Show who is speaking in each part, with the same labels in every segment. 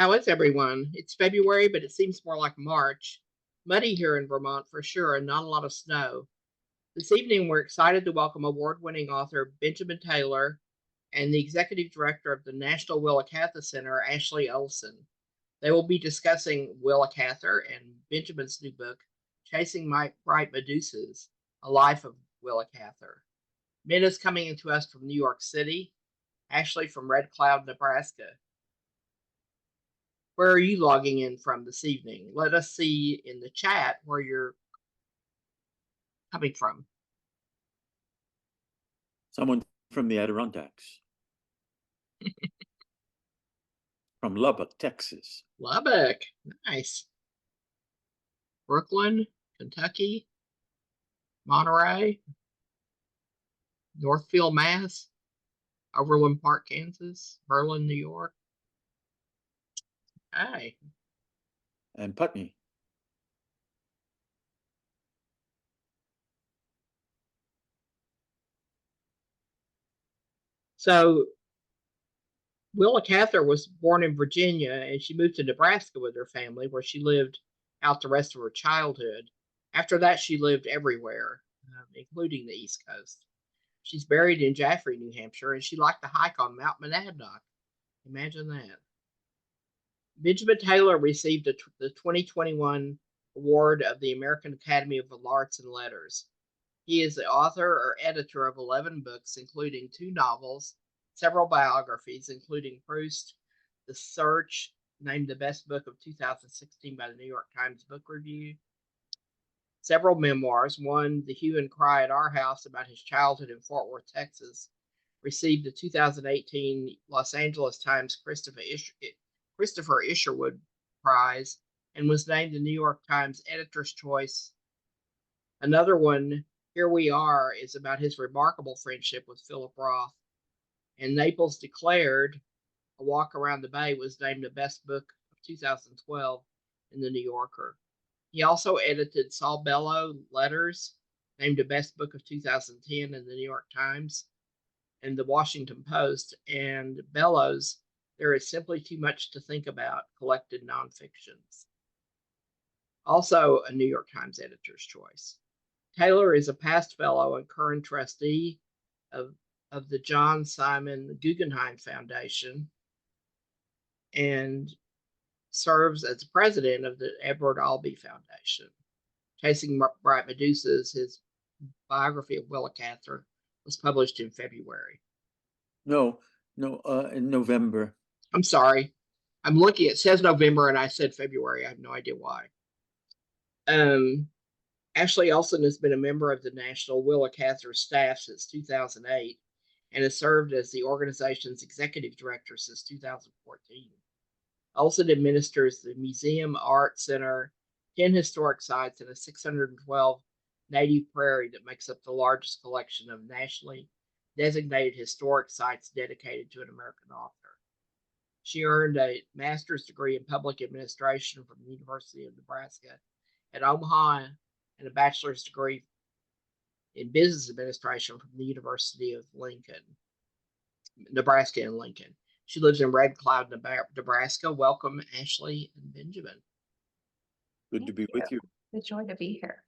Speaker 1: How is everyone? It's February, but it seems more like March. Muddy here in Vermont for sure, and not a lot of snow. This evening, we're excited to welcome award winning author Benjamin Taylor and the executive director of the National Willa Cather Center, Ashley Olson. They will be discussing Willa Cather and Benjamin's new book, Chasing My Bright Medusas, A Life of Willa Cather. Ben is coming to us from New York City, Ashley from Red Cloud, Nebraska. Where are you logging in from this evening? Let us see in the chat where you're coming from.
Speaker 2: Someone from the Adirondacks. From Lubbock, Texas.
Speaker 1: Lubbock, nice. Brooklyn, Kentucky, Monterey, Northfield, Mass, Overland Park, Kansas, Berlin, New York. Hi.
Speaker 2: And Putney.
Speaker 1: So Willa Cather was born in Virginia and she moved to Nebraska with her family, where she lived out the rest of her childhood. After that, she lived everywhere, including the East Coast. She's buried in Jaffrey, New Hampshire, and she liked to hike on Mount Monadnock. Imagine that. Benjamin Taylor received the 2021 award of the American Academy of Arts and Letters. He is the author or editor of 11 books, including 2 novels, several biographies, including Proust, The Search, named the best book of 2016 by the New York Times Book Review, several memoirs, one, The Hue and Cry at Our House, about his childhood in Fort Worth, Texas, received the 2018 Los Angeles Times Christopher Isherwood Prize, and was named the New York Times Editor's Choice. Another one, Here We Are, is about his remarkable friendship with Philip Roth. And Naples Declared, A Walk Around the Bay, was named the best book of 2012 in the New Yorker. He also edited Saul Bellow Letters, named the best book of 2010 in the New York Times and the Washington Post, and Bellow's There Is Simply Too Much to Think About, collected nonfictions. Also a New York Times Editor's Choice. Taylor is a past fellow and current trustee of the John Simon Guggenheim Foundation and serves as president of the Edward Albee Foundation. Chasing Bright Medusas, his biography of Willa Cather, was published in February.
Speaker 2: No, in November.
Speaker 1: I'm sorry. I'm looking, it says November and I said February. I have no idea why. Ashley Olson has been a member of the National Willa Cather staff since 2008 and has served as the organization's executive director since 2014. Olson administers the Museum, Art Center, 10 historic sites, and a 612 native prairie that makes up the largest collection of nationally designated historic sites dedicated to an American author. She earned a master's degree in public administration from the University of Nebraska at Omaha and a bachelor's degree in business administration from the University of Nebraska and Lincoln. She lives in Red Cloud, Nebraska. Welcome, Ashley and Benjamin.
Speaker 2: Good to be with you.
Speaker 3: It's a joy to be here.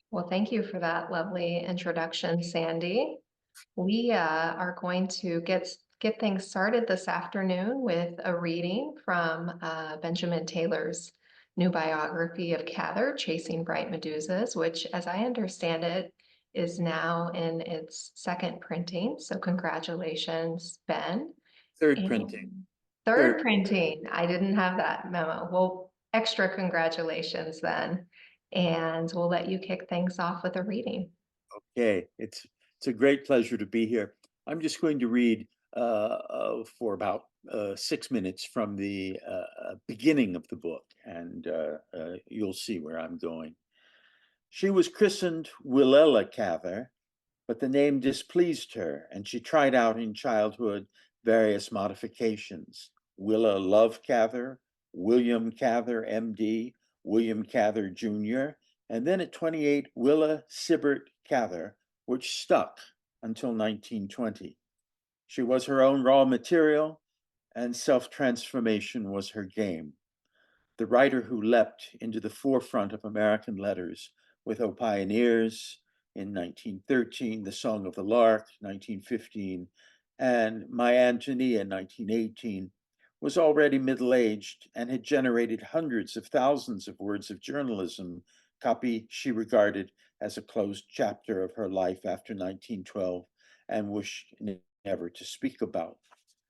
Speaker 3: Well, thank you for that lovely introduction, Sandy. We are going to get things started this afternoon with a reading from Benjamin Taylor's new biography of Cather, Chasing Bright Medusas, which, as I understand it, is now in its 2nd printing. So congratulations, Ben.
Speaker 2: Third printing.
Speaker 3: Third printing. I didn't have that memo. Well, extra congratulations then. And we'll let you kick things off with a reading.
Speaker 2: Okay, it's a great pleasure to be here. I'm just going to read for about 6 minutes from the beginning of the book, and you'll see where I'm going. She was christened Willa Cather, but the name displeased her, and she tried out in childhood various modifications. Willa Love Cather, William Cather, MD, William Cather, Jr., and then at 28, Willa Sibbert Cather, which stuck until 1920. She was her own raw material, and self-transformation was her game. The writer who leapt into the forefront of American letters with O Pioneers in 1913, The Song of the Lark, 1915, and My Antonia, 1918, was already middle-aged and had generated hundreds of thousands of words of journalism, copy she regarded as a closed chapter of her life after 1912 and wished never to speak about.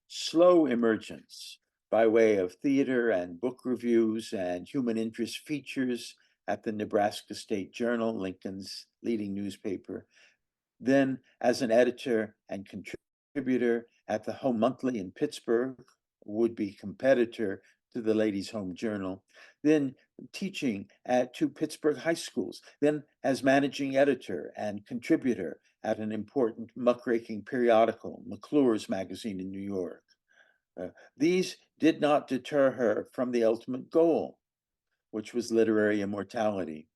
Speaker 2: Slow emergence by way of theater and book reviews and human interest features at the Nebraska State Journal, Lincoln's leading newspaper, then as an editor and contributor at the Home Monthly in Pittsburgh, would-be competitor to the Ladies' Home Journal, then teaching at two Pittsburgh high schools, then as managing editor and contributor at an important muckraking periodical, McClure's Magazine in New York. These did not deter her from the ultimate goal, which was literary immortality.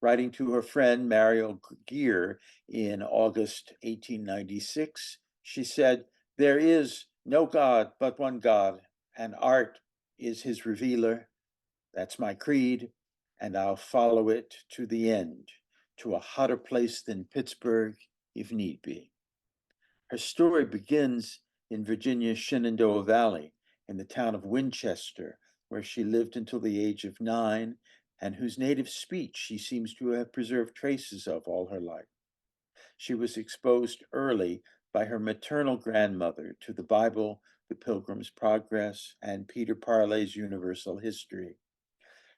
Speaker 2: Writing to her friend Mario Gear in August 1896, she said, "There is no God but one God, and art is his revealer. That's my creed, and I'll follow it to the end, to a hotter place than Pittsburgh, if need be." Her story begins in Virginia's Shenandoah Valley, in the town of Winchester, where she lived until the age of 9, and whose native speech she seems to have preserved traces of all her life. She was exposed early by her maternal grandmother to the Bible, the Pilgrim's Progress, and Peter Parley's Universal History.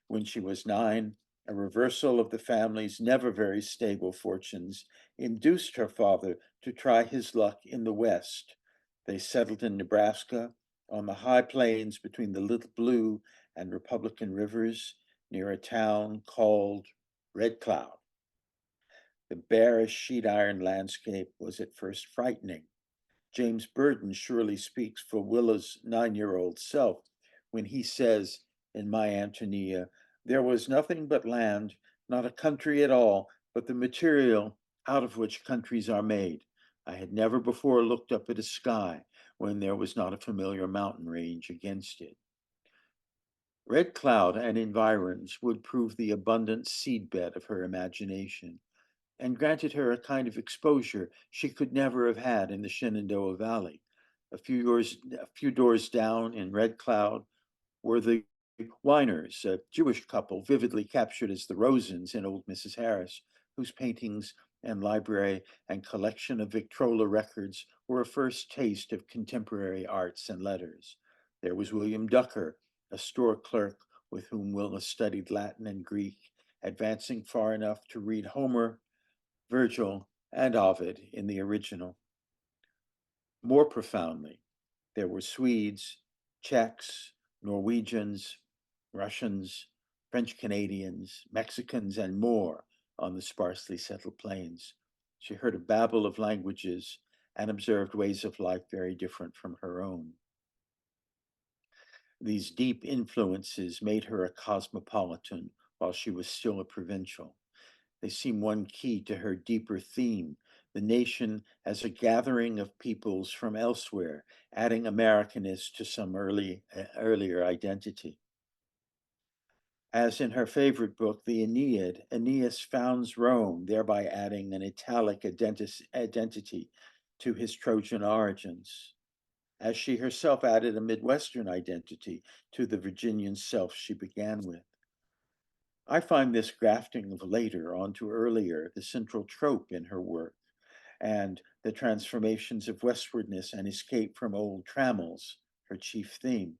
Speaker 2: When she was 9, a reversal of the family's never very stable fortunes induced her father to try his luck in the West. They settled in Nebraska on the high plains between the Little Blue and Republican rivers near a town called Red Cloud. The bearish sheet iron landscape was at first frightening. James Burton surely speaks for Willa's 9-year-old self when he says in My Antonia, "There was nothing but land, not a country at all, but the material out of which countries are made. I had never before looked up at a sky when there was not a familiar mountain range against it." Red Cloud and environs would prove the abundant seedbed of her imagination, and granted her a kind of exposure she could never have had in the Shenandoah Valley. A few doors down in Red Cloud were the Weiners, a Jewish couple vividly captured as the Rosens in Old Mrs. Harris, whose paintings and library and collection of Victrola records were a first taste of contemporary arts and letters. There was William Ducker, a store clerk with whom Willa studied Latin and Greek, advancing far enough to read Homer, Virgil, and Ovid in the original. More profoundly, there were Swedes, Czechs, Norwegians, Russians, French Canadians, Mexicans, and more on the sparsely settled plains. She heard a babble of languages and observed ways of life very different from her own. These deep influences made her a cosmopolitan while she was still a provincial. They seem one key to her deeper theme, the nation as a gathering of peoples from elsewhere, adding Americanness to some earlier identity. As in her favorite book, The Aeneid, Aeneas founds Rome, thereby adding an Italic identity to his Trojan origins, as she herself added a Midwestern identity to the Virginian self she began with. I find this grafting of later onto earlier the central trope in her work, and the transformations of westwardness and escape from old trammels, her chief theme.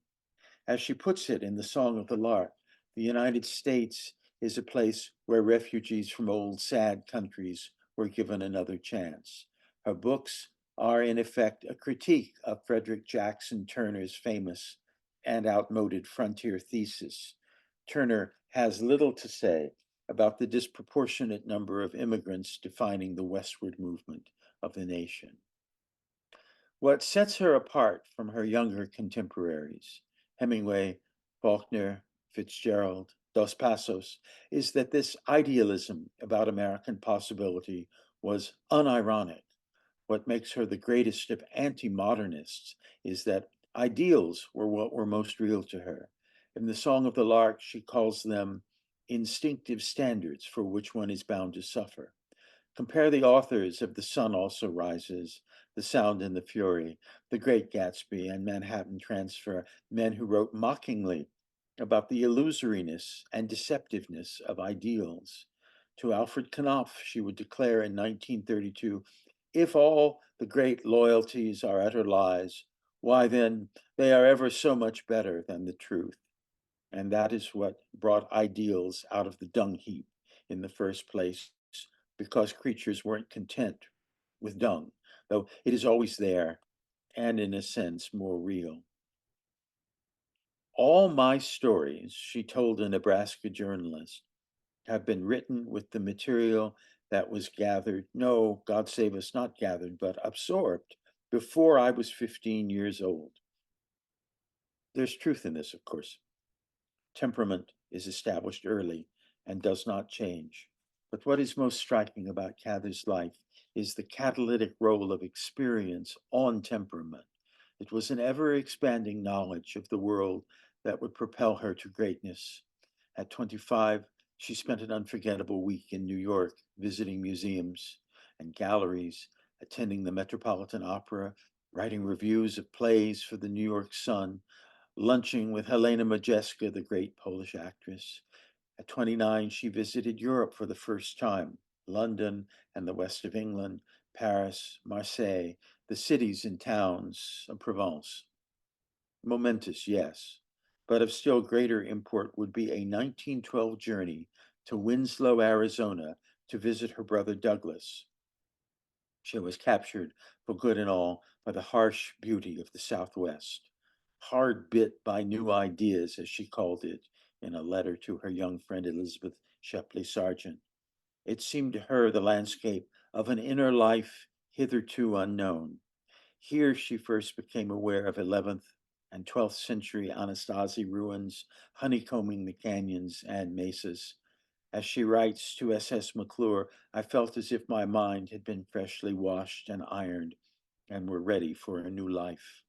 Speaker 2: As she puts it in The Song of the Lark, the United States is a place where refugees from old sad countries were given another chance. Her books are in effect a critique of Frederick Jackson Turner's famous and outmoded frontier thesis. Turner has little to say about the disproportionate number of immigrants defining the westward movement of the nation. What sets her apart from her younger contemporaries, Hemingway, Faulkner, Fitzgerald, Dos Passos, is that this idealism about American possibility was unironic, What makes her the greatest of anti-modernists is that ideals were what were most real to her. In the Song of the Lark, she calls them instinctive standards for which one is bound to suffer. Compare the authors of The Sun Also Rises, The Sound and the Fury, The Great Gatsby, and Manhattan Transfer, men who wrote mockingly about the illusoriness and deceptiveness of ideals. To Alfred Knopf, she would declare in 1932, if all the great loyalties are utter lies, why then they are ever so much better than the truth. And that is what brought ideals out of the dung heap in the first place, because creatures weren't content with dung, though it is always there and in a sense more real. All my stories, she told a Nebraska journalist, have been written with the material that was gathered, no, God save us, not gathered, but absorbed before I was 15 years old. There's truth in this, of course. Temperament is established early and does not change. But what is most striking about Cather's life is the catalytic role of experience on temperament. It was an ever-expanding knowledge of the world that would propel her to greatness. At 25, she spent an unforgettable week in New York, visiting museums and galleries, attending the Metropolitan Opera, writing reviews of plays for the New York Sun, lunching with Helena Modjeska, the great Polish actress. At 29, she visited Europe for the first time, London and the west of England, Paris, Marseille, the cities and towns of Provence. Momentous, yes, but of still greater import would be a 1912 journey to Winslow, Arizona, to visit her brother Douglas. She was captured for good and all by the harsh beauty of the Southwest, hard bit by new ideas, as she called it in a letter to her young friend Elizabeth Shepley Sargent. It seemed to her the landscape of an inner life hitherto unknown. Here she first became aware of 11th and 12th century Anasazi ruins, honeycombing the canyons and mesas. As she writes to S.S. McClure, I felt as if my mind had been freshly washed and ironed and were ready for a new life.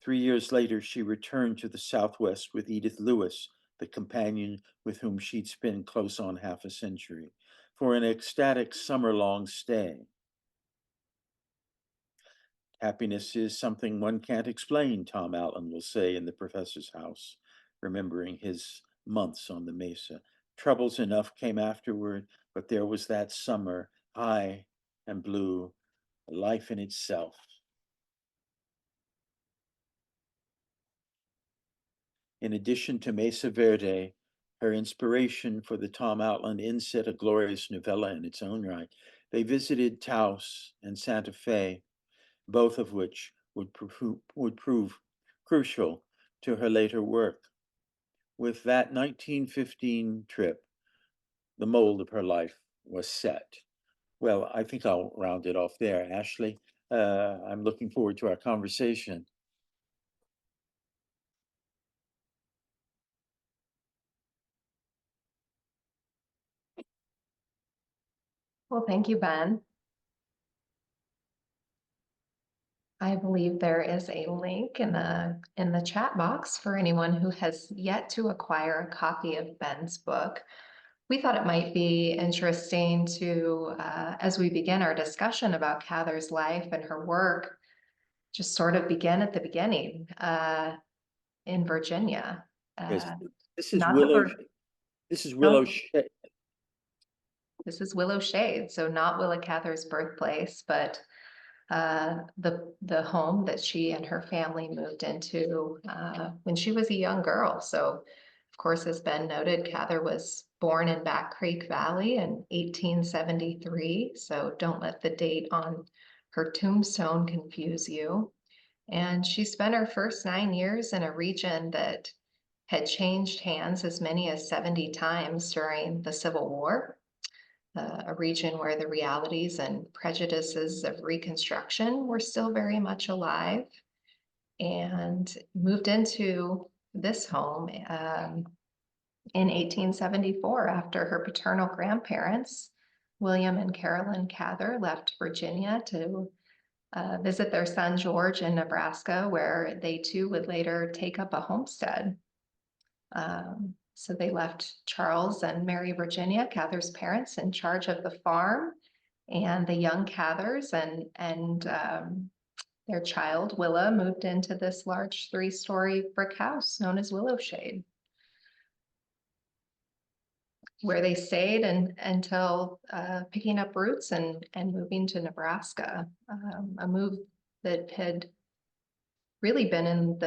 Speaker 2: 3 years later, she returned to the Southwest with Edith Lewis, the companion with whom she'd spent close on half a century, for an ecstatic summer-long stay. Happiness is something one can't explain, Tom Allen will say in The Professor's House, remembering his months on the mesa. Troubles enough came afterward, but there was that summer, high and blue, life in itself. In addition to Mesa Verde, her inspiration for the Tom Outland inset, a glorious novella in its own right, they visited Taos and Santa Fe, both of which would prove crucial to her later work. With that 1915 trip, the mold of her life was set. Well, I think I'll round it off there, Ashley. I'm looking forward to our conversation.
Speaker 3: Well, thank you, Ben. I believe there is a link in the chat box for anyone who has yet to acquire a copy of Ben's book. We thought it might be interesting to, as we begin our discussion about Cather's life and her work, just sort of begin at the beginning in Virginia.
Speaker 2: Yes, this is
Speaker 3: not that
Speaker 2: Willow.
Speaker 3: we're-
Speaker 2: This is Willow.
Speaker 3: This is Willow Shade, so not Willa Cather's birthplace, but the home that she and her family moved into when she was a young girl. So, of course, as Ben noted, Cather was born in Back Creek Valley in 1873. So don't let the date on her tombstone confuse you. And she spent her first 9 years in a region that had changed hands as many as 70 times during the Civil War. A region where the realities and prejudices of Reconstruction were still very much alive, and moved into this home in 1874 after her paternal grandparents William and Carolyn Cather left Virginia to visit their son George in Nebraska, where they too would later take up a homestead. So they left Charles and Mary Virginia, Cather's parents, in charge of the farm, and the young Cathers and their child Willa moved into this large 3-story brick house known as Willowshade, where they stayed until picking up roots and moving to Nebraska, a move that had really been in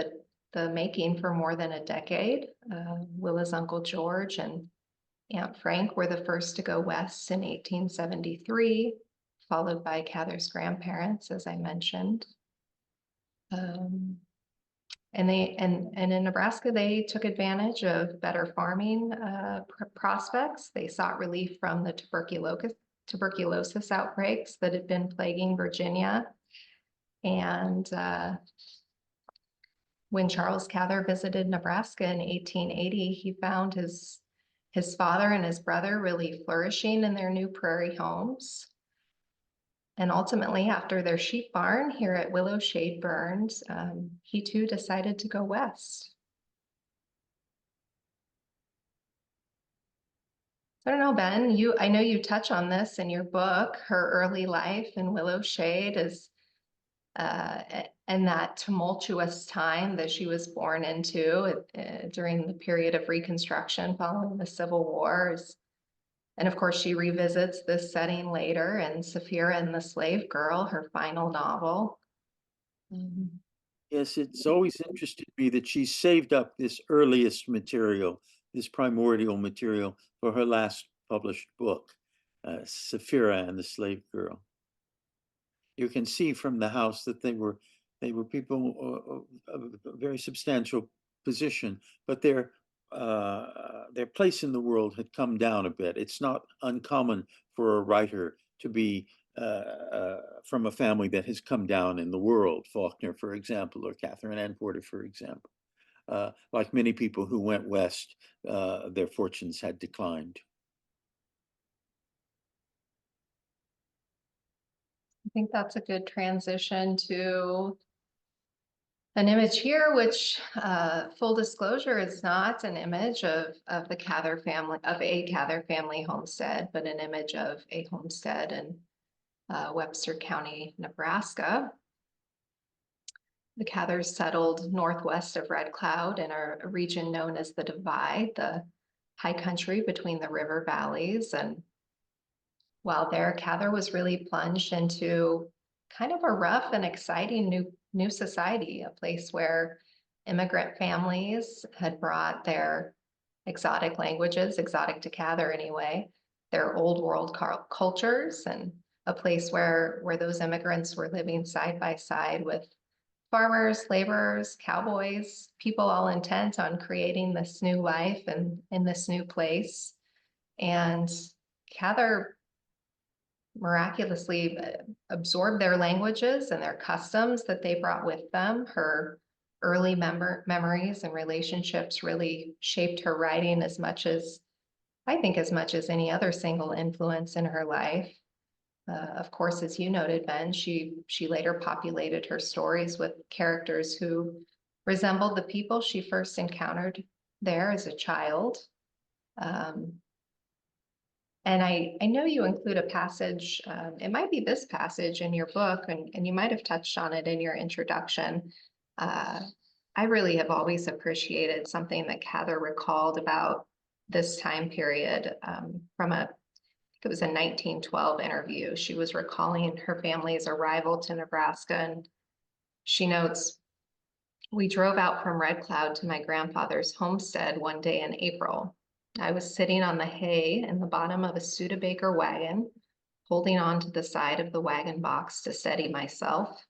Speaker 3: the making for more than a decade. Willa's Uncle George and Aunt Frank were the first to go west in 1873, followed by Cather's grandparents, as I mentioned. And in Nebraska, they took advantage of better farming prospects. They sought relief from the tuberculosis outbreaks that had been plaguing Virginia. And when Charles Cather visited Nebraska in 1880, he found his father and his brother really flourishing in their new prairie homes. And ultimately, after their sheep barn here at Willowshade burned, he too decided to go west. I don't know, Ben, I know you touch on this in your book. Her early life in Willowshade is and that tumultuous time that she was born into during the period of Reconstruction following the Civil Wars. And of course, she revisits this setting later in Sapphira and the Slave Girl, her final novel.
Speaker 2: Yes, it's always interested me that she saved up this earliest material, this primordial material, for her last published book, Sapphira and the Slave Girl. You can see from the house that they were people of a very substantial position, but their place in the world had come down a bit. It's not uncommon for a writer to be from a family that has come down in the world. Faulkner, for example, or Catherine Ann Porter, for example. Like many people who went west, their fortunes had declined.
Speaker 3: I think that's a good transition to an image here, which full disclosure is not an image of the Cather family, of a Cather family homestead, but an image of a homestead in Webster County, Nebraska. The Cathers settled northwest of Red Cloud in a region known as the Divide, the high country between the river valleys. And while there, Cather was really plunged into kind of a rough and exciting new society, a place where immigrant families had brought their exotic languages, exotic to Cather anyway, their old world cultures, and a place where those immigrants were living side by side with farmers, laborers, cowboys, people all intent on creating this new life and in this new place. And Cather miraculously absorbed their languages and their customs that they brought with them. Her early memories and relationships really shaped her writing as much as any other single influence in her life. Of course, as you noted, Ben, she later populated her stories with characters who resembled the people she first encountered there as a child. And I know you include a passage, it might be this passage in your book, and you might have touched on it in your introduction. I really have always appreciated something that Cather recalled about this time period from it was a 1912 interview. She was recalling her family's arrival to Nebraska, and she notes, "We drove out from Red Cloud to my grandfather's homestead one day in April. I was sitting on the hay in the bottom of a Studebaker wagon, holding on to the side of the wagon box to steady myself.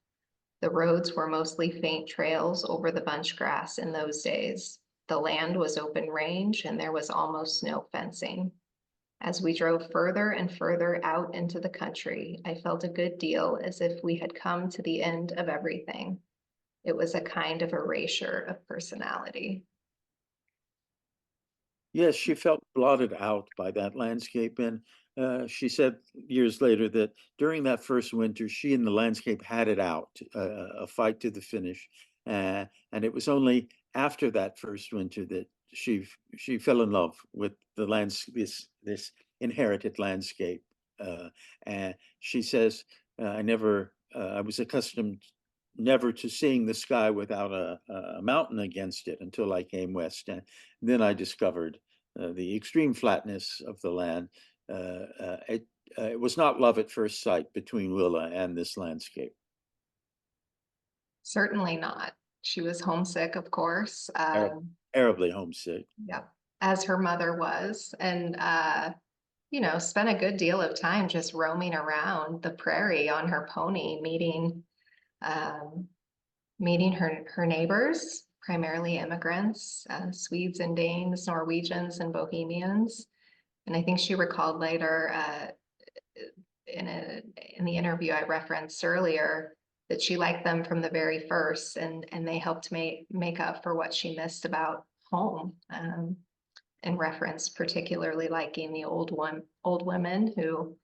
Speaker 3: The roads were mostly faint trails over the bunch grass in those days. The land was open range and there was almost no fencing. As we drove further and further out into the country, I felt a good deal as if we had come to the end of everything. It was a kind of erasure of personality."
Speaker 2: Yes, she felt blotted out by that landscape. And she said years later that during that first winter, she and the landscape had it out, a fight to the finish. And it was only after that first winter that she fell in love with the this inherited landscape. And she says, I was accustomed never to seeing the sky without a mountain against it until I came west. And then I discovered the extreme flatness of the land. It was not love at first sight between Willa and this landscape.
Speaker 3: Certainly not. She was homesick, of course.
Speaker 2: Terribly homesick.
Speaker 3: Yeah, as her mother was, and spent a good deal of time just roaming around the prairie on her pony, um, meeting her neighbors, primarily immigrants, Swedes and Danes, Norwegians and Bohemians. And I think she recalled later in the interview I referenced earlier that she liked them from the very first, and they helped make up for what she missed about home. In reference, particularly liking the old women who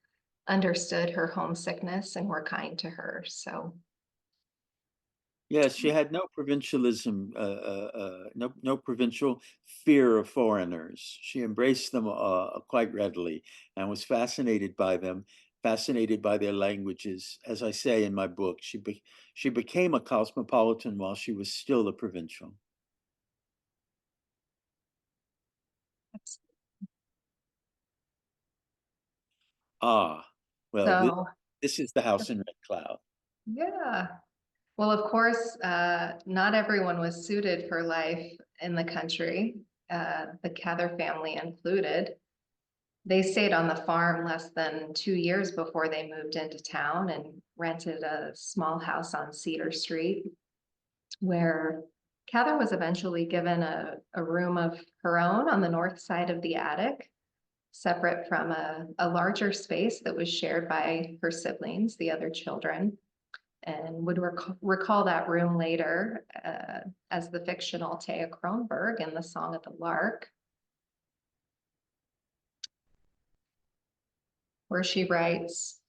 Speaker 3: understood her homesickness and were kind to her. So
Speaker 2: yes, she had no provincialism, no provincial fear of foreigners. She embraced them quite readily and was fascinated by them, fascinated by their languages. As I say in my book, she became a cosmopolitan while she was still a provincial. Ah, well,
Speaker 3: so
Speaker 2: this is the house in Red Cloud.
Speaker 3: yeah. Well, of course, not everyone was suited for life in the country, the Cather family included. They stayed on the farm less than 2 years before they moved into town and rented a small house on Cedar Street, where Cather was eventually given a room of her own on the north side of the attic, separate from a larger space that was shared by her siblings, the other children, and would recall that room later as the fictional Taya Kronberg in The Song of the Lark, where she writes,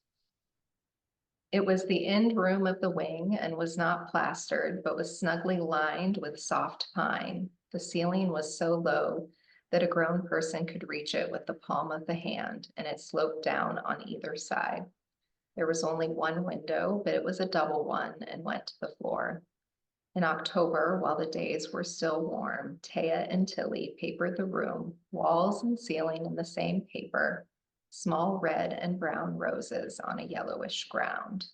Speaker 3: "It was the end room of the wing and was not plastered, but was snugly lined with soft pine. The ceiling was so low that a grown person could reach it with the palm of the hand, and it sloped down on either side. There was only one window, but it was a double one and went to the floor. In October, while the days were still warm, Taya and Tilly papered the room, walls and ceiling in the same paper, small red and brown roses on a yellowish ground."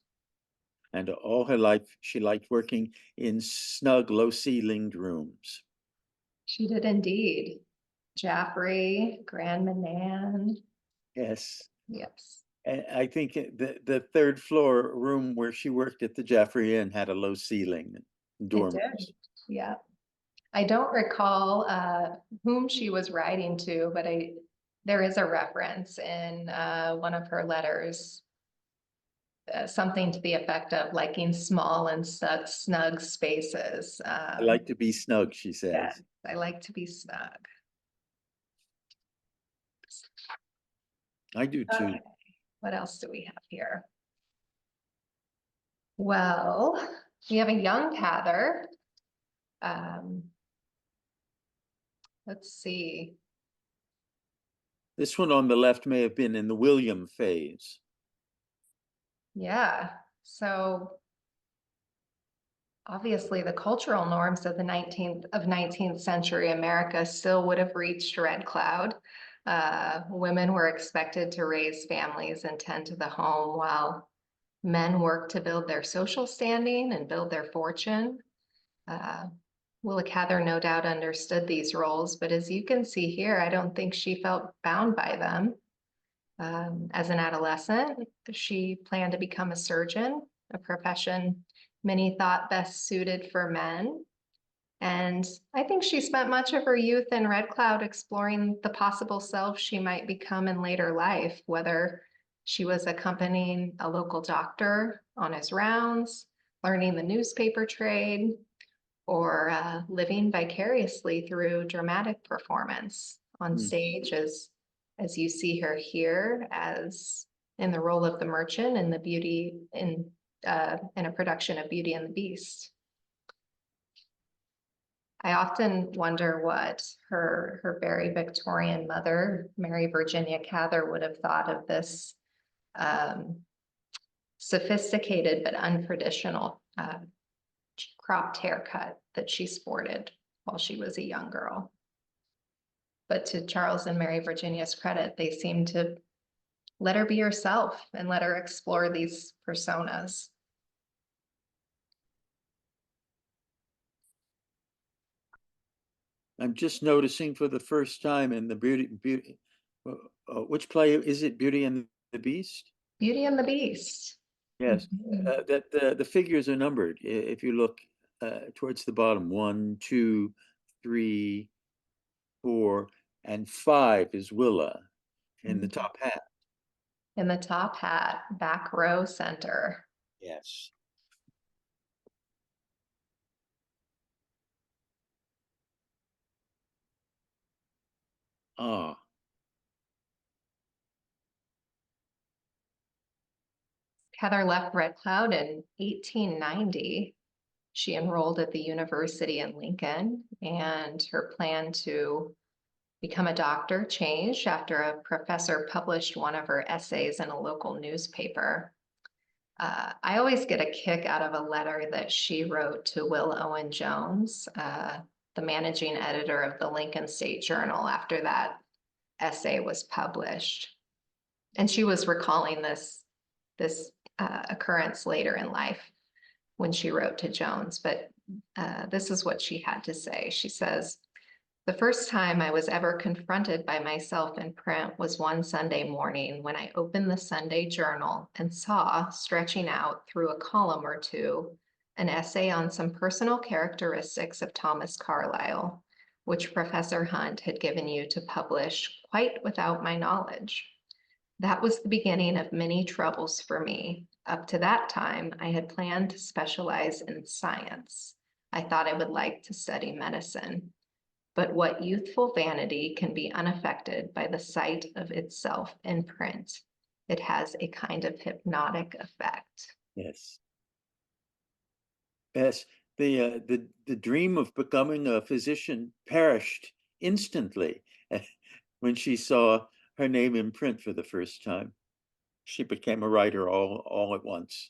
Speaker 2: And all her life, she liked working in snug, low-ceilinged rooms.
Speaker 3: She did indeed. Jaffrey, Grand Manan.
Speaker 2: Yes.
Speaker 3: Yes.
Speaker 2: And I think the third floor room where she worked at the Jaffrey Inn had a low ceiling,
Speaker 3: It
Speaker 2: dormers.
Speaker 3: did. Yeah. I don't recall whom she was writing to, but there is a reference in one of her letters, something to the effect of liking small and snug spaces.
Speaker 2: I like to be snug, she
Speaker 3: Yeah,
Speaker 2: says.
Speaker 3: I like to be snug.
Speaker 2: I do too.
Speaker 3: Okay. What else do we have here? Well, we have a young Cather. Let's see.
Speaker 2: This one on the left may have been in the William phase.
Speaker 3: Yeah. So obviously the cultural norms of the 19th century America still would have reached Red Cloud. Women were expected to raise families and tend to the home while men worked to build their social standing and build their fortune. Willa Cather no doubt understood these roles, but as you can see here, I don't think she felt bound by them. As an adolescent, she planned to become a surgeon, a profession many thought best suited for men. And I think she spent much of her youth in Red Cloud exploring the possible self she might become in later life, whether she was accompanying a local doctor on his rounds, learning the newspaper trade, or living vicariously through dramatic performance. on stage as you see her here as in the role of the merchant in the Beauty in a production of Beauty and the Beast. I often wonder what her very Victorian mother, Mary Virginia Cather, would have thought of this sophisticated but untraditional cropped haircut that she sported while she was a young girl. But to Charles and Mary Virginia's credit, they seem to let her be herself and let her explore these personas.
Speaker 2: I'm just noticing for the first time in the which play is it? Beauty and the Beast?
Speaker 3: Beauty and the Beast.
Speaker 2: Yes,
Speaker 3: Mhm.
Speaker 2: that the figures are numbered. If you look towards the bottom, 1, 2, 3, 4, and 5 is Willa in the top hat.
Speaker 3: In the top hat, back row center.
Speaker 2: Yes. Ah,
Speaker 3: Heather left Red Cloud in 1890. She enrolled at the university in Lincoln, and her plan to become a doctor changed after a professor published one of her essays in a local newspaper. I always get a kick out of a letter that she wrote to Will Owen Jones, the managing editor of the Lincoln State Journal, after that essay was published. And she was recalling this occurrence later in life when she wrote to Jones, but this is what she had to say. She says, "The first time I was ever confronted by myself in print was one Sunday morning when I opened the Sunday Journal and saw, stretching out through a column or two, an essay on some personal characteristics of Thomas Carlyle, which Professor Hunt had given you to publish quite without my knowledge. That was the beginning of many troubles for me. Up to that time, I had planned to specialize in science. I thought I would like to study medicine. But what youthful vanity can be unaffected by the sight of itself in print? It has a kind of hypnotic effect."
Speaker 2: yes. Yes, the dream of becoming a physician perished instantly when she saw her name in print for the first time. She became a writer all at once.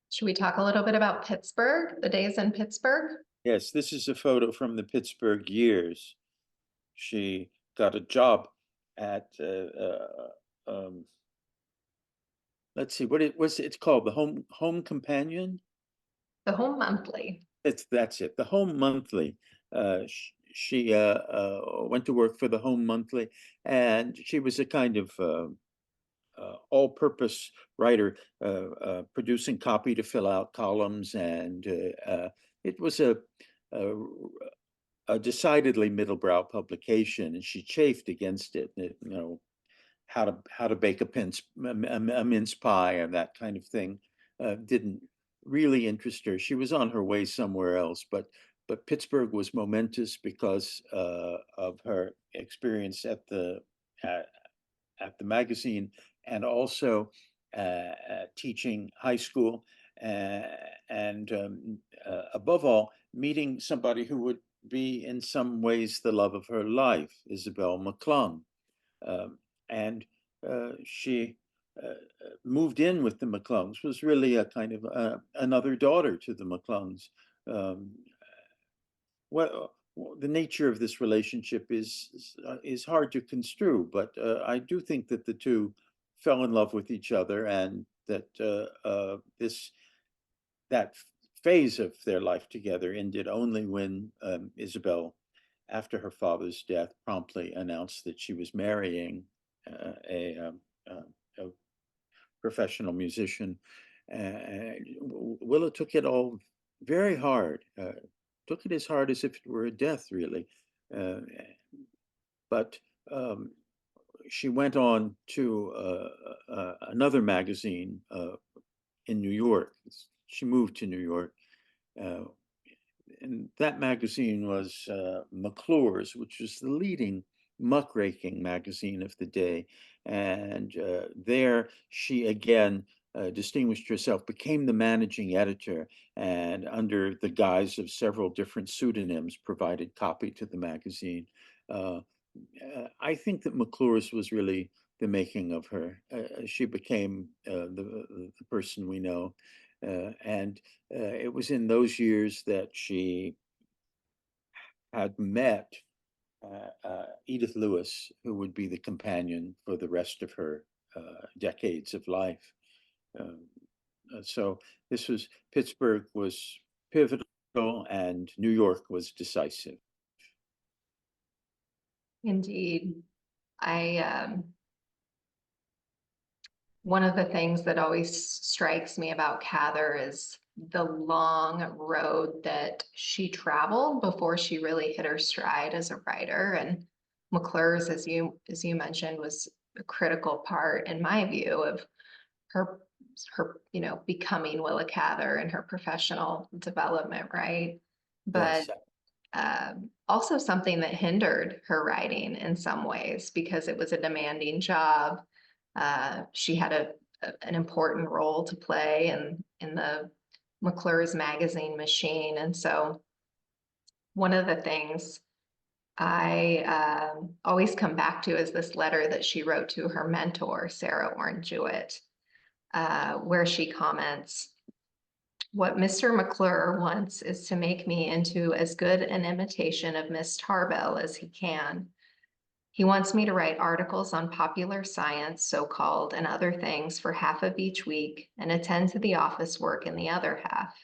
Speaker 3: Should we talk a little bit about Pittsburgh, the days in Pittsburgh?
Speaker 2: Yes, this is a photo from the Pittsburgh years. She got a job at let's see what it was. It's called the Home Companion.
Speaker 3: The Home Monthly.
Speaker 2: That's it. The Home Monthly. She went to work for the Home Monthly, and she was a kind of all-purpose writer, producing copy to fill out columns, and it was a decidedly middlebrow publication, and she chafed against it. You know, how to bake a mince pie and that kind of thing didn't really interest her. She was on her way somewhere else, but Pittsburgh was momentous because of her experience at the magazine, and also teaching high school, and above all, meeting somebody who would be in some ways the love of her life, Isabel McClung. And she moved in with the McClungs, was really a kind of another daughter to the McClungs. Um, well, the nature of this relationship is hard to construe, but I do think that the two fell in love with each other, and that that phase of their life together ended only when Isabel, after her father's death, promptly announced that she was marrying a professional musician. Willa took it all very hard, took it as hard as if it were a death, really. Uh, but she went on to another magazine, in New York. She moved to New York. And that magazine was McClure's, which was the leading muckraking magazine of the day. And there she again distinguished herself, became the managing editor, and under the guise of several different pseudonyms, provided copy to the magazine. I think that McClure's was really the making of her. She became the person we know. And it was in those years that she had met Edith Lewis, who would be the companion for the rest of her decades of life. So Pittsburgh was pivotal and New York was decisive.
Speaker 3: Indeed. One of the things that always strikes me about Cather is the long road that she traveled before she really hit her stride as a writer. And McClure's, as you mentioned, was a critical part, in my view, of her becoming Willa Cather and her professional development, right? But
Speaker 2: Yes.
Speaker 3: also something that hindered her writing in some ways because it was a demanding job. She had an important role to play in the McClure's magazine machine. And so one of the things I always come back to is this letter that she wrote to her mentor, Sarah Orne Jewett, where she comments, "What Mr. McClure wants is to make me into as good an imitation of Miss Tarbell as he can. He wants me to write articles on popular science, so-called, and other things for half of each week and attend to the office work in the other half.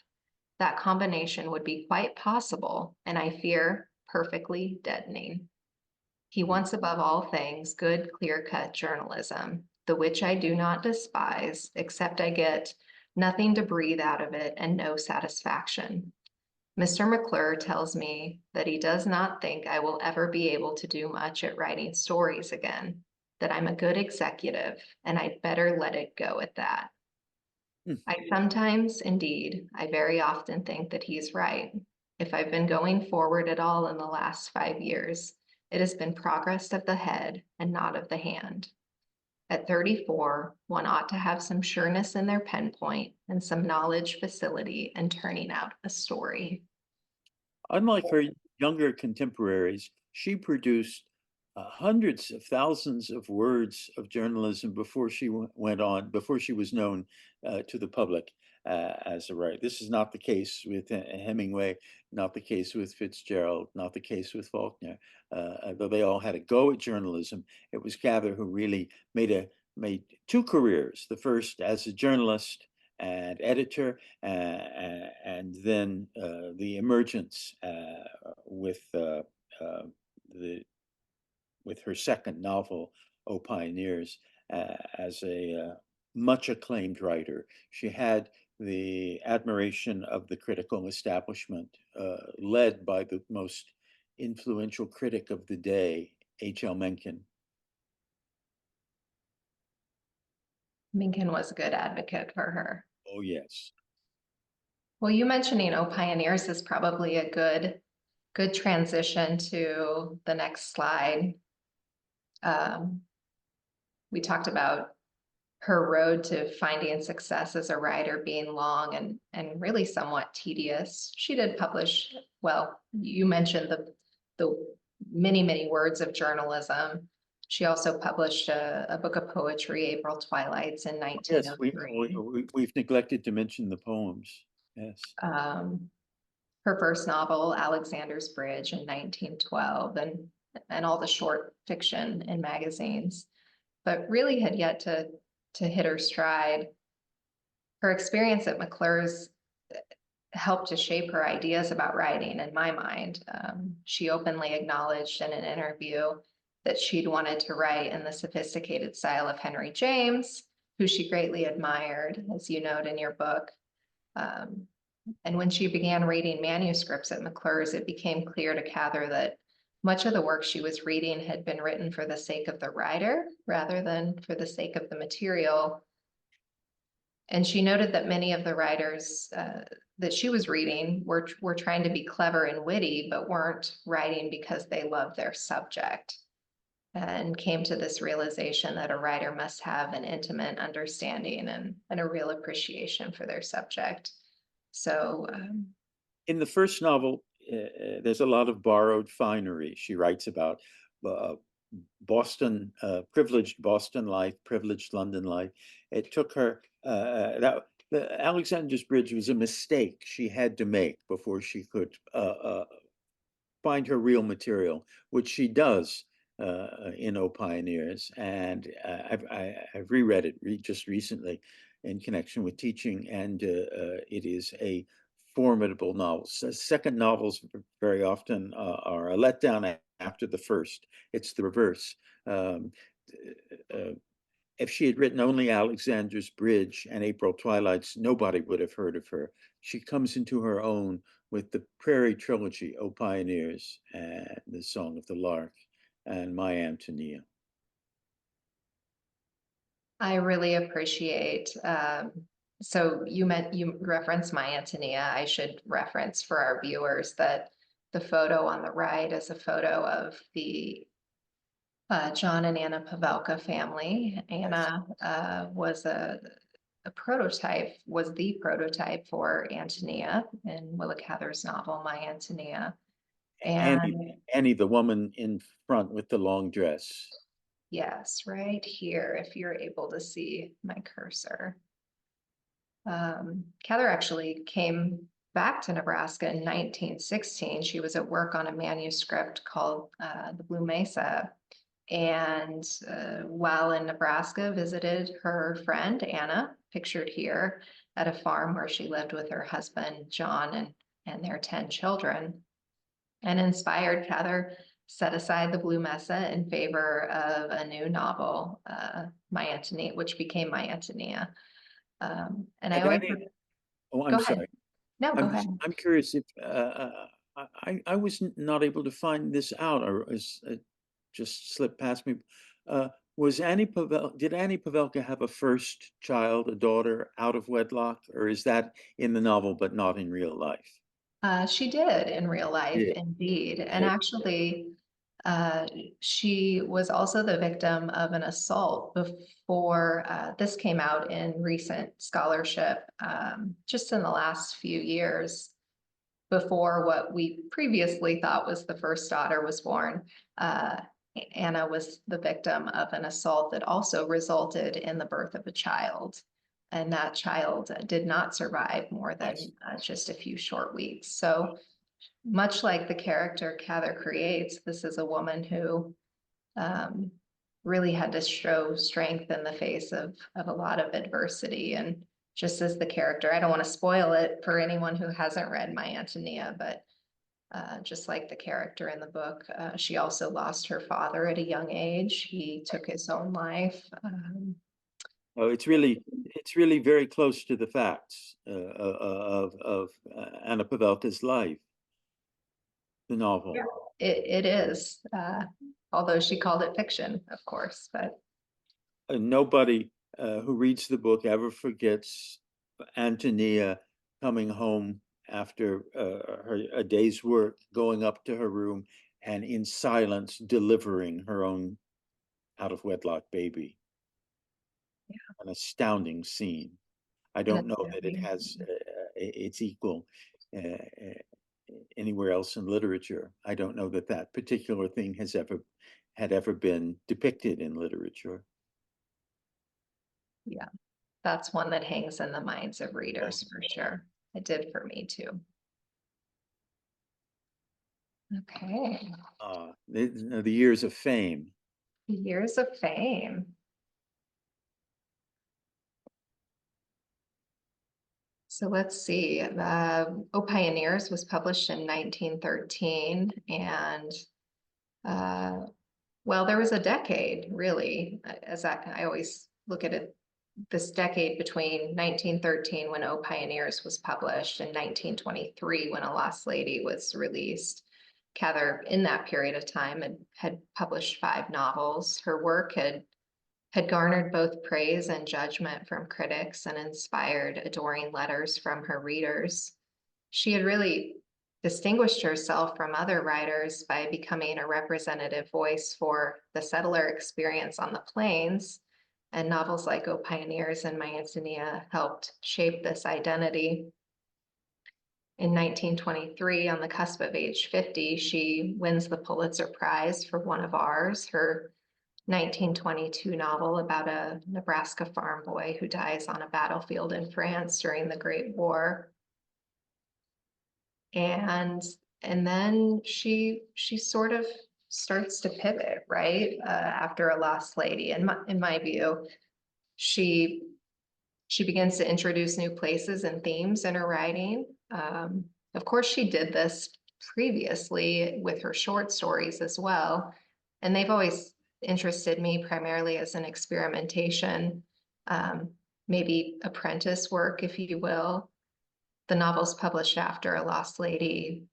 Speaker 3: That combination would be quite possible, and I fear perfectly deadening. He wants above all things good, clear-cut journalism, the which I do not despise, except I get nothing to breathe out of it and no satisfaction. Mr. McClure tells me that he does not think I will ever be able to do much at writing stories again, that I'm a good executive, and I'd better let it go at that. I sometimes, indeed, I very often think that he's right. If I've been going forward at all in the last 5 years, it has been progress of the head and not of the hand. At 34, one ought to have some sureness in their pen point and some knowledge, facility, and turning out a story."
Speaker 2: Unlike her younger contemporaries, she produced hundreds of thousands of words of journalism before she before she was known to the public as a writer. This is not the case with Hemingway, not the case with Fitzgerald, not the case with Faulkner. Though they all had a go at journalism, it was Cather who really made two careers. The first as a journalist and editor, and then the emergence with her second novel, O Pioneers, as a much acclaimed writer. She had the admiration of the critical establishment, led by the most influential critic of the day, H.L. Mencken.
Speaker 3: Mencken was a good advocate for her.
Speaker 2: Oh, yes.
Speaker 3: Well, you mentioning O Pioneers is probably a good transition to the next slide. We talked about her road to finding success as a writer being long and really somewhat tedious. She did publish, well, you mentioned the many words of journalism. She also published a book of poetry, April Twilights, in 1903.
Speaker 2: Yes, we've neglected to mention the poems. Yes.
Speaker 3: Her first novel, Alexander's Bridge, in 1912, and all the short fiction in magazines, but really had yet to hit her stride. Her experience at McClure's helped to shape her ideas about writing, in my mind. She openly acknowledged in an interview that she'd wanted to write in the sophisticated style of Henry James, who she greatly admired, as you note in your book. And when she began reading manuscripts at McClure's, it became clear to Cather that much of the work she was reading had been written for the sake of the writer rather than for the sake of the material. And she noted that many of the writers that she was reading were trying to be clever and witty, but weren't writing because they loved their subject, and came to this realization that a writer must have an intimate understanding and a real appreciation for their subject. So
Speaker 2: in the first novel, there's a lot of borrowed finery. She writes about Boston, privileged Boston life, privileged London life. It took her, the Alexander's Bridge was a mistake she had to make before she could find her real material, which she does in O Pioneers. And I've reread it just recently in connection with teaching, and it is a formidable novel. So second novels very often are a letdown after the first. It's the reverse. If she had written only Alexander's Bridge and April Twilights, nobody would have heard of her. She comes into her own with the Prairie Trilogy, O Pioneers, and the Song of the Lark, and My Antonia.
Speaker 3: I really appreciate, so you referenced My Antonia. I should reference for our viewers that the photo on the right is a photo of the John and Anna Pavelka family. Anna was the prototype for Antonia in Willa Cather's novel, My Antonia. And
Speaker 2: Annie, the woman in front with the long dress.
Speaker 3: yes, right here, if you're able to see my cursor. Cather actually came back to Nebraska in 1916. She was at work on a manuscript called The Blue Mesa. And while in Nebraska, visited her friend Anna, pictured here, at a farm where she lived with her husband, John, and their 10 children. And inspired, Cather set aside the Blue Mesa in favor of a new novel, My Antonia, which became My Antonia. And I always...
Speaker 2: Oh, I'm sorry.
Speaker 3: No, go ahead.
Speaker 2: I'm curious if I was not able to find this out, or it just slipped past me. Did Annie Pavelka have a first child, a daughter, out of wedlock, or is that in the novel but not in real life?
Speaker 3: She did in real life, indeed. And actually, she was also the victim of an assault before this came out in recent scholarship, just in the last few years, before what we previously thought was the first daughter was born. Anna was the victim of an assault that also resulted in the birth of a child. And that child did not survive more than just a few short weeks. So much like the character Cather creates, this is a woman who really had to show strength in the face of a lot of adversity. And just as the character, I don't want to spoil it for anyone who hasn't read My Antonia, but just like the character in the book, she also lost her father at a young age. He took his own life.
Speaker 2: Oh, it's really very close to the facts of Anna Pavelka's life, the novel.
Speaker 3: Yeah, it is, although she called it fiction, of course. But
Speaker 2: nobody who reads the book ever forgets Antonia coming home after a day's work, going up to her room, and in silence delivering her own out of wedlock baby.
Speaker 3: Yeah.
Speaker 2: An astounding scene. I don't know that it has its equal anywhere else in literature. I don't know that that particular thing had ever been depicted in literature.
Speaker 3: Yeah, that's one that hangs in the minds of readers for sure. It did for me too. Okay.
Speaker 2: The years of fame.
Speaker 3: The years of fame. So let's see. O Pioneers was published in 1913, and well, there was a decade, really, as I always look at it, this decade between 1913, when O Pioneers was published, and 1923, when A Lost Lady was released. Cather, in that period of time, had published 5 novels. Her work had had garnered both praise and judgment from critics and inspired adoring letters from her readers. She had really distinguished herself from other writers by becoming a representative voice for the settler experience on the plains, and novels like O Pioneers and My Antonia helped shape this identity. In 1923, on the cusp of age 50, she wins the Pulitzer Prize for One of Ours, her 1922 novel about a Nebraska farm boy who dies on a battlefield in France during the Great War. And then she sort of starts to pivot, right? After A Lost Lady, in my view, she begins to introduce new places and themes in her writing. Of course, she did this previously with her short stories as well, and they've always interested me primarily as an experimentation, maybe apprentice work, if you will. The novels published after A Lost Lady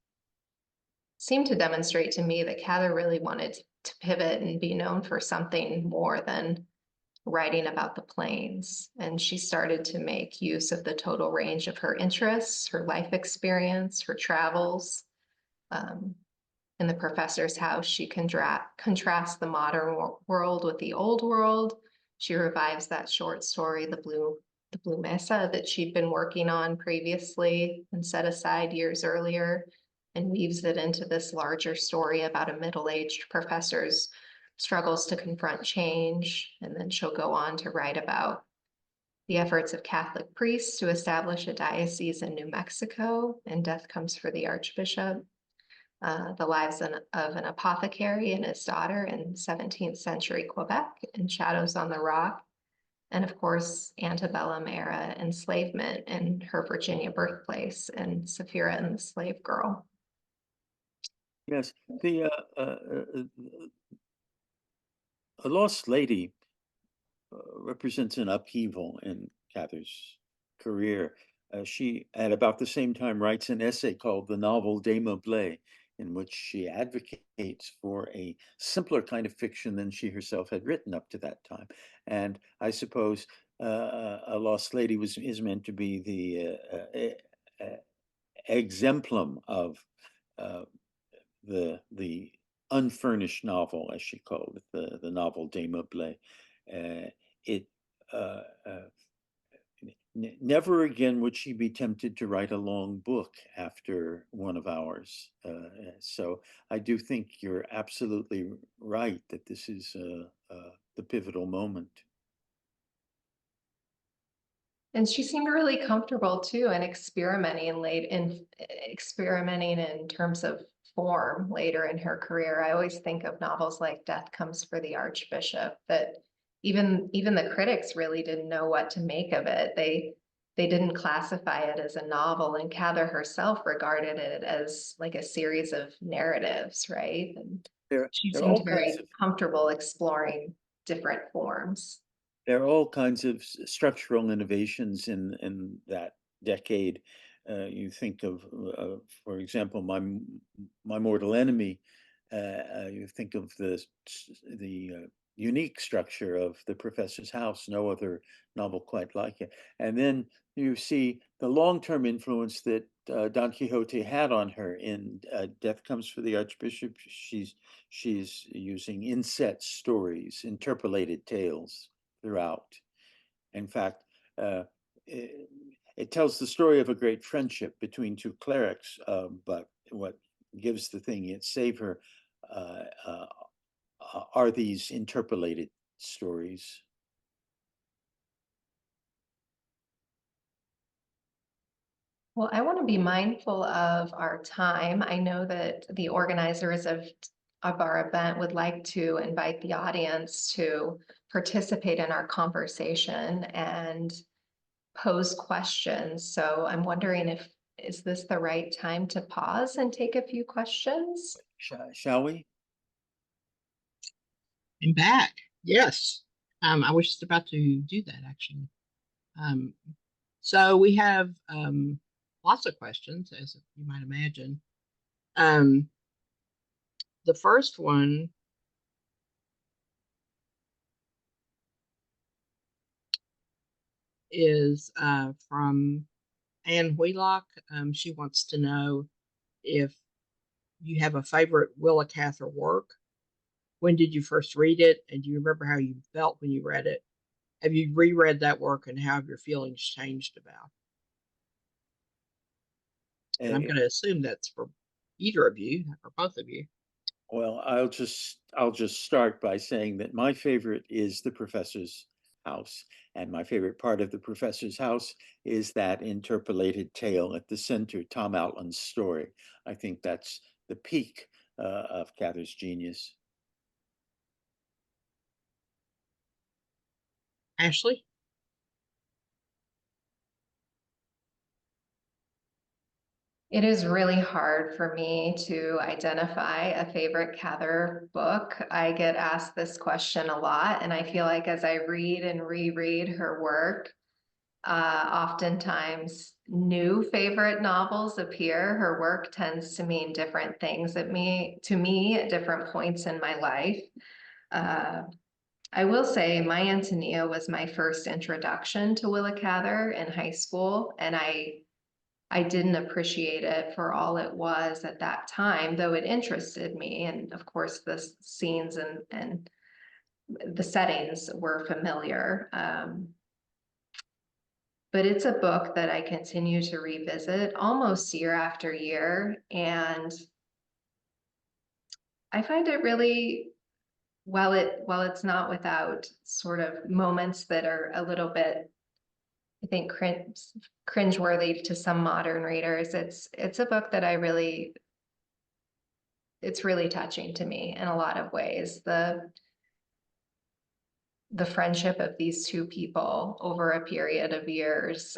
Speaker 3: seemed to demonstrate to me that Cather really wanted to pivot and be known for something more than writing about the plains. And she started to make use of the total range of her interests, her life experience, her travels. In The Professor's House, she contrasts the modern world with the old world. She revives that short story, The Blue Mesa, that she'd been working on previously and set aside years earlier, and weaves it into this larger story about a middle-aged professor's struggles to confront change. And then she'll go on to write about the efforts of Catholic priests to establish a diocese in New Mexico, and Death Comes for the Archbishop. The lives of an apothecary and his daughter in 17th century Quebec, and Shadows on the Rock. And of course, antebellum era enslavement in her Virginia birthplace, and Sapphira and the Slave Girl.
Speaker 2: Yes, the A Lost Lady represents an upheaval in Cather's career. She, at about the same time, writes an essay called The Novel Démeublé, in which she advocates for a simpler kind of fiction than she herself had written up to that time. And I suppose A Lost Lady is meant to be the exemplum of the unfurnished novel, as she called it, the novel Démeublé. Never again would she be tempted to write a long book after One of Ours. So I do think you're absolutely right that this is the pivotal moment.
Speaker 3: And she seemed really comfortable too in experimenting in terms of form later in her career. I always think of novels like Death Comes for the Archbishop, that even the critics really didn't know what to make of it. They didn't classify it as a novel, and Cather herself regarded it as like a series of narratives, right? And she
Speaker 2: There are
Speaker 3: seemed
Speaker 2: all
Speaker 3: very
Speaker 2: kinds of
Speaker 3: comfortable exploring different forms.
Speaker 2: there are all kinds of structural innovations in that decade. You think of, for example, my mortal enemy. You think of the unique structure of The Professor's House. No other novel quite like it. And then you see the long-term influence that Don Quixote had on her in Death Comes for the Archbishop. She's using inset stories, interpolated tales throughout. In fact, it tells the story of a great friendship between two clerics, but what gives the thing its savor are these interpolated stories.
Speaker 3: Well, I want to be mindful of our time. I know that the organizers of our event would like to invite the audience to participate in our conversation and pose questions. So I'm wondering is this the right time to pause and take a few questions?
Speaker 2: Shall we?
Speaker 1: I'm back. Yes. I was just about to do that actually. So we have lots of questions, as you might imagine. The first one is from Anne Wheelock. She wants to know if you have a favorite Willa Cather work. When did you first read it? And do you remember how you felt when you read it? Have you reread that work and how have your feelings changed about? And I'm
Speaker 2: Uh,
Speaker 1: going to assume that's for either of you or both of you.
Speaker 2: Well, I'll just start by saying that my favorite is the professor's house, and my favorite part of the professor's house is that interpolated tale at the center, Tom Outland's story. I think that's the peak of Cather's genius.
Speaker 1: Ashley?
Speaker 3: It is really hard for me to identify a favorite Cather book. I get asked this question a lot, and I feel like as I read and reread her work, oftentimes new favorite novels appear. Her work tends to mean different things to me at different points in my life. I will say My Antonia was my first introduction to Willa Cather in high school, and I didn't appreciate it for all it was at that time, though it interested me. And of course, the scenes and the settings were familiar. But it's a book that I continue to revisit almost year after year. And I find it really, while it's not without sort of moments that are a little bit, I think, cringeworthy to some modern readers, it's a book that it's really touching to me in a lot of ways. The friendship of these two people over a period of years,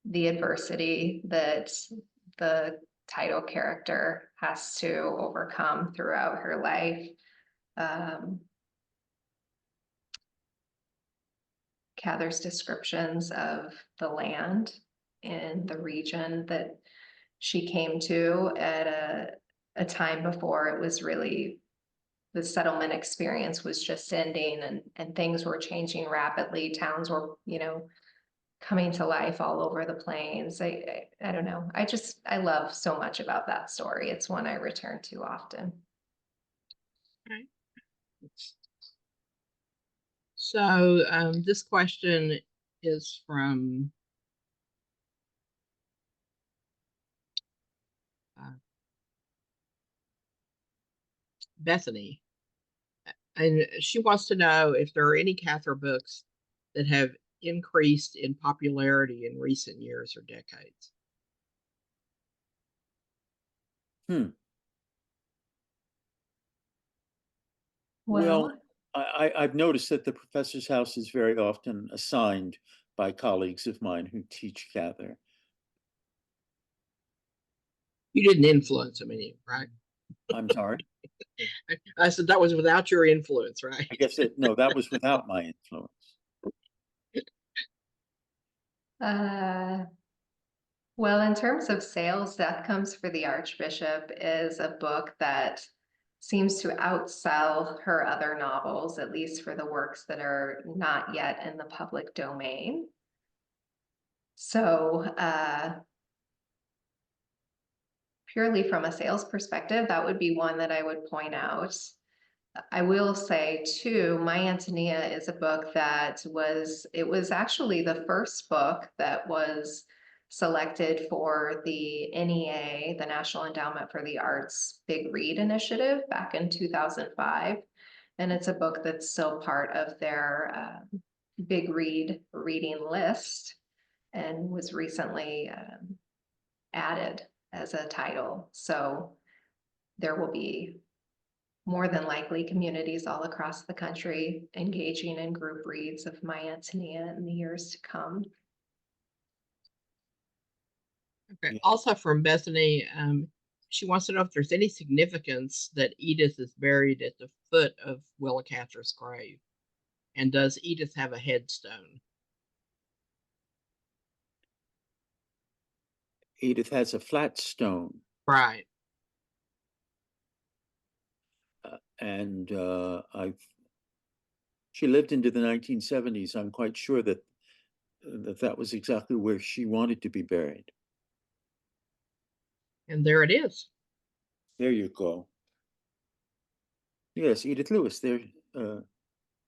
Speaker 3: the adversity that the title character has to overcome throughout her life. Cather's descriptions of the land in the region that she came to at a time before it was really, the settlement experience was just ending, and things were changing rapidly. Towns were, coming to life all over the plains. I don't know. I love so much about that story. It's one I return to often.
Speaker 1: Okay. So this question is from Bethany. And she wants to know if there are any Cather books that have increased in popularity in recent years or decades.
Speaker 2: Well, I've noticed that the professor's house is very often assigned by colleagues of mine who teach Cather.
Speaker 1: You didn't influence them any, right?
Speaker 2: I'm sorry.
Speaker 1: I said that was without your influence, right?
Speaker 2: I guess no, that was without my influence.
Speaker 3: Well, in terms of sales, Death Comes for the Archbishop is a book that seems to outsell her other novels, at least for the works that are not yet in the public domain. So purely from a sales perspective, that would be one that I would point out. I will say too, My Antonia is a book that was actually the first book that was selected for the NEA, the National Endowment for the Arts Big Read Initiative back in 2005. And it's a book that's still part of their Big Read reading list and was recently added as a title. So there will be more than likely communities all across the country engaging in group reads of My Antonia in the years to come.
Speaker 1: Okay. Also from Bethany, she wants to know if there's any significance that Edith is buried at the foot of Willa Cather's grave. And does Edith have a headstone?
Speaker 2: Edith has a flat stone.
Speaker 1: Right.
Speaker 2: And she lived into the 1970s. I'm quite sure that that was exactly where she wanted to be buried.
Speaker 1: And there it is.
Speaker 2: There you go. Yes, Edith Lewis. There,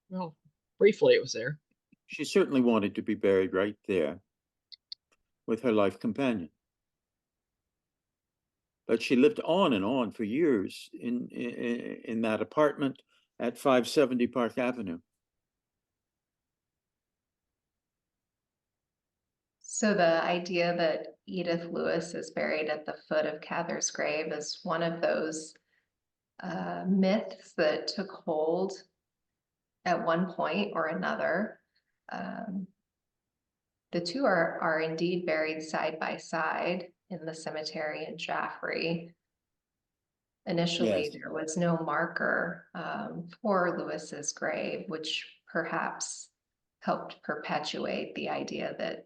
Speaker 1: Well, briefly it was there.
Speaker 2: she certainly wanted to be buried right there with her life companion. But she lived on and on for years in that apartment at 570 Park Avenue.
Speaker 3: So the idea that Edith Lewis is buried at the foot of Cather's grave is one of those myths that took hold at one point or another. The two are indeed buried side by side in the cemetery in Jaffrey. Initially,
Speaker 2: Yes.
Speaker 3: there was no marker for Lewis's grave, which perhaps helped perpetuate the idea that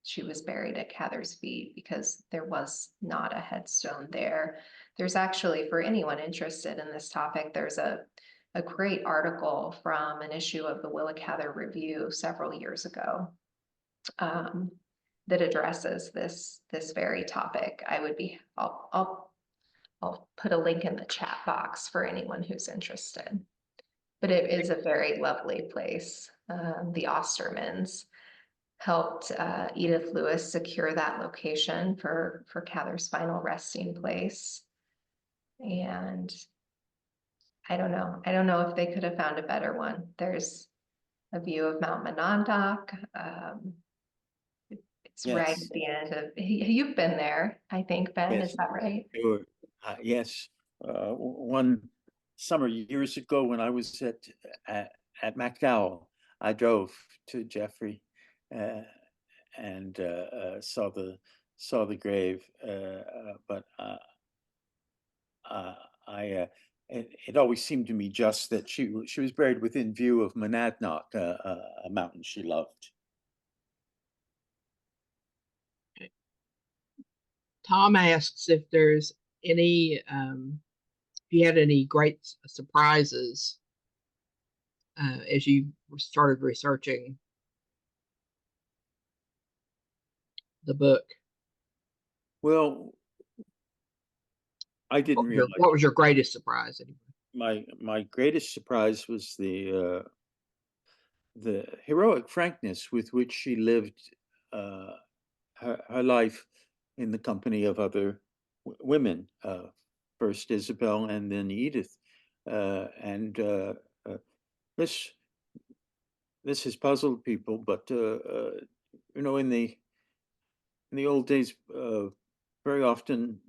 Speaker 3: she was buried at Cather's feet, because there was not a headstone there. There's actually, for anyone interested in this topic, there's a great article from an issue of the Willa Cather Review several years ago that addresses this very topic. I'll put a link in the chat box for anyone who's interested. But it is a very lovely place. The Ostermans helped Edith Lewis secure that location for Cather's final resting place. And I don't know if they could have found a better one. There's a view of Mount Monadnock. It's right
Speaker 2: Yes.
Speaker 3: at the end of, you've been there, I think, Ben,
Speaker 2: Yes.
Speaker 3: is that right?
Speaker 2: Sure. Yes. One summer years ago, when I was at MacDowell, I drove to Jeffrey and saw the grave. But it always seemed to me just that she was buried within view of Monadnock, a mountain she loved.
Speaker 1: Tom asks if there's any, if you had any great surprises as you started researching the book.
Speaker 2: Well, I didn't realize.
Speaker 1: What was your greatest surprise? Anyway?
Speaker 2: My greatest surprise was the heroic frankness with which she lived her life in the company of other women, first Isabel and then Edith. This has puzzled people, but in the old days, very often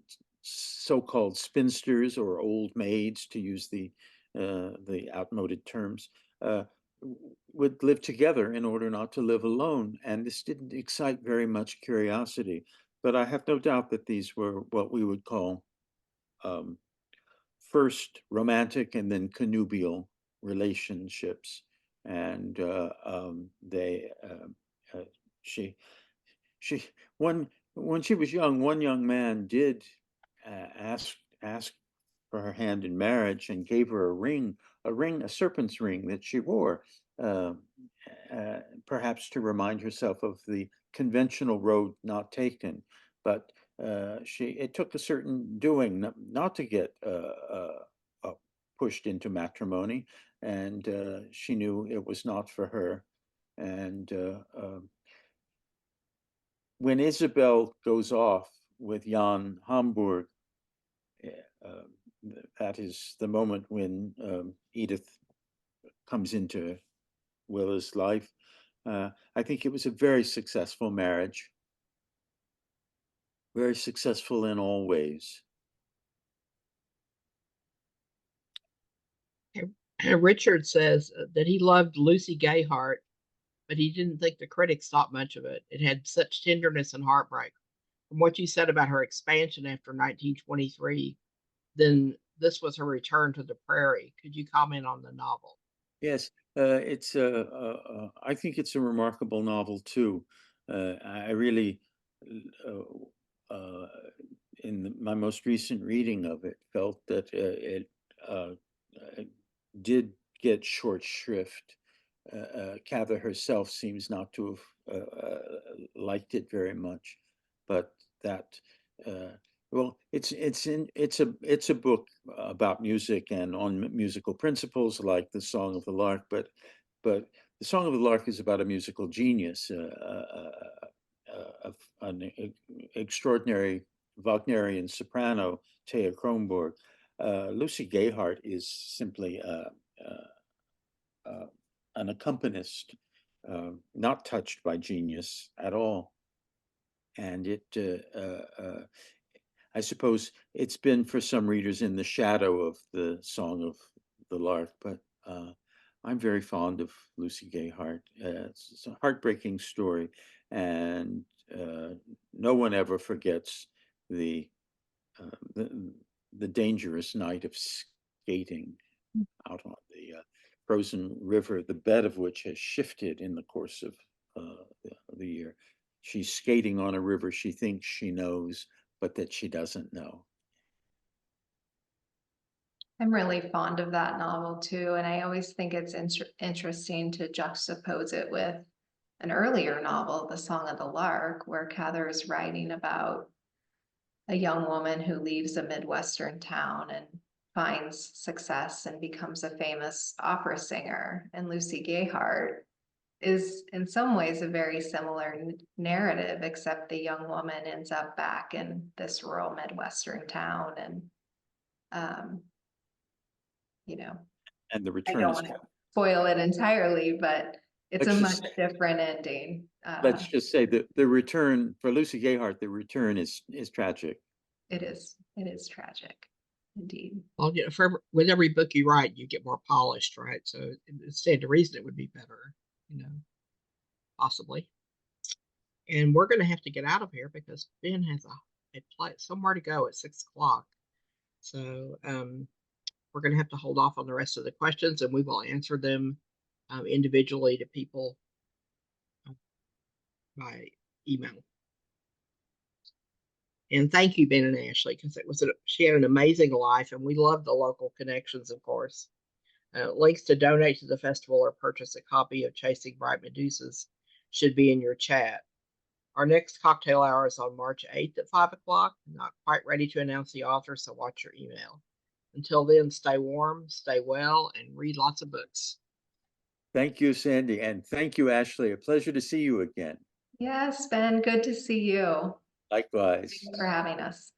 Speaker 2: so-called spinsters or old maids, to use the outmoded terms, would live together in order not to live alone. And this didn't excite very much curiosity. But I have no doubt that these were what we would call first romantic and then connubial relationships. And when she was young, one young man did ask for her hand in marriage and gave her a serpent's ring that she wore, perhaps to remind herself of the conventional road not taken. But it took a certain doing not to get pushed into matrimony, and she knew it was not for her. And when Isabel goes off with Jan Hamburg, that is the moment when Edith comes into Willa's life. I think it was a very successful marriage, very successful in all ways.
Speaker 1: Richard says that he loved Lucy Gayheart, but he didn't think the critics thought much of it. It had such tenderness and heartbreak. From what you said about her expansion after 1923, then this was her return to the prairie. Could you comment on the novel?
Speaker 2: Yes, it's I think it's a remarkable novel too. I really, in my most recent reading of it, felt that it did get short shrift Cather herself seems not to have liked it very much, but that well, it's a book about music and on musical principles, like the Song of the Lark. But the Song of the Lark is about a musical genius, of an extraordinary Wagnerian soprano, Thea Kronborg. Lucy Gayheart is simply an accompanist, not touched by genius at all. And I suppose it's been for some readers in the shadow of the Song of the Lark, but I'm very fond of Lucy Gayheart. It's a heartbreaking story, and no one ever forgets the, the dangerous night of skating out on the frozen river, the bed of which has shifted in the course of the year. She's skating on a river she thinks she knows, but that she doesn't know.
Speaker 3: I'm really fond of that novel too, and I always think it's interesting to juxtapose it with an earlier novel, The Song of the Lark, where Cather is writing about a young woman who leaves a Midwestern town and finds success and becomes a famous opera singer. And Lucy Gayheart is in some ways a very similar narrative, except the young woman ends up back in this rural Midwestern town. And, you know,
Speaker 2: And the
Speaker 3: I
Speaker 2: return
Speaker 3: don't
Speaker 2: is,
Speaker 3: want to spoil it entirely, but it's a
Speaker 2: let's
Speaker 3: much different ending.
Speaker 2: let's just say that the return for Lucy Gayheart, the return is tragic.
Speaker 3: It is tragic, indeed.
Speaker 1: Well, you know, with every book you write, you get more polished, right? So it stands to reason it would be better, you know, possibly. And we're going to have to get out of here because Ben has a place somewhere to go at 6 o'clock. So we're going to have to hold off on the rest of the questions, and we will answer them individually to people by email. And thank you, Ben and Ashley, because she had an amazing life, and we love the local connections, of course. Links to donate to the festival or purchase a copy of Chasing Bright Medusas should be in your chat. Our next cocktail hour is on March 8th at 5 o'clock. Not quite ready to announce the author, so watch your email. Until then, stay warm, stay well, and read lots of books.
Speaker 2: Thank you, Sandy, and thank you, Ashley. A pleasure to see you again.
Speaker 3: Yes, Ben, good to see you.
Speaker 2: Likewise.
Speaker 3: Thanks for having us.